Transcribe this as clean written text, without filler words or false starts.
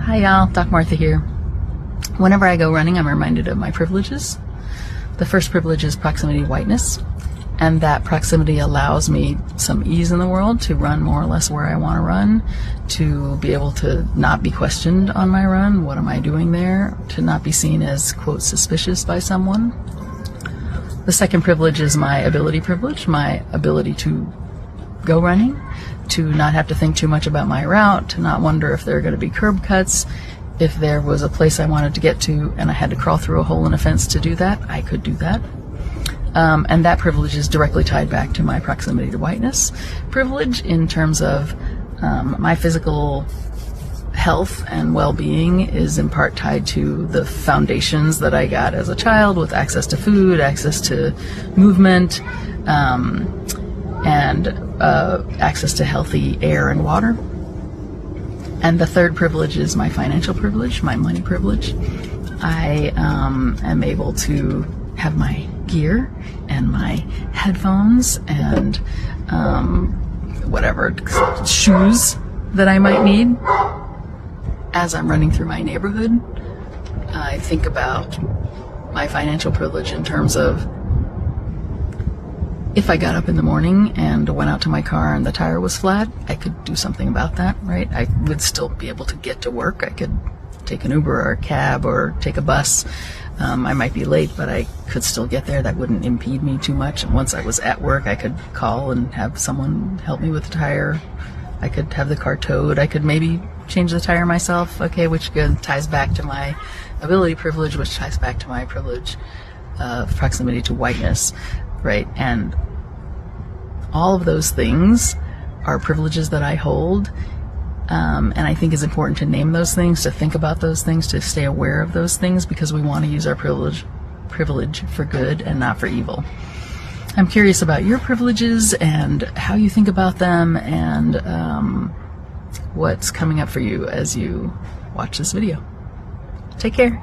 Hi y'all, Doc Martha here. Whenever I go running, I'm reminded of my privileges. The first privilege is proximity to whiteness, and that proximity allows me some ease in the world to run more or less where I want to run, to be able to not be questioned on my run. What am I doing there? To not be seen as, quote, suspicious by someone. The second privilege is my ability privilege, my ability to go running, to not have to think too much about my route, to not wonder if there are going to be curb cuts. If there was a place I wanted to get to and I had to crawl through a hole in a fence to do that, I could do that. And that privilege is directly tied back to my proximity to whiteness privilege in terms of my physical health and well-being is in part tied to the foundations that I got as a child, with access to food, access to movement, and access to healthy air and water. And the third privilege is my financial privilege, my money privilege. I am able to have my gear and my headphones and whatever shoes that I might need as I'm running through my neighborhood. I think about my financial privilege in terms of if I got up in the morning and went out to my car and the tire was flat, I could do something about that, right? I would still be able to get to work. I could take an Uber or a cab or take a bus. I might be late, but I could still get there. That wouldn't impede me too much. And once I was at work, I could call and have someone help me with the tire. I could have the car towed. I could maybe change the tire myself, okay, which ties back to my ability privilege, which ties back to my privilege of proximity to whiteness, right? And all of those things are privileges that I hold, and I think it's important to name those things, to think about those things, to stay aware of those things, because we want to use our privilege for good and not for evil. I'm curious about your privileges and how you think about them, and what's coming up for you as you watch this video. Take care.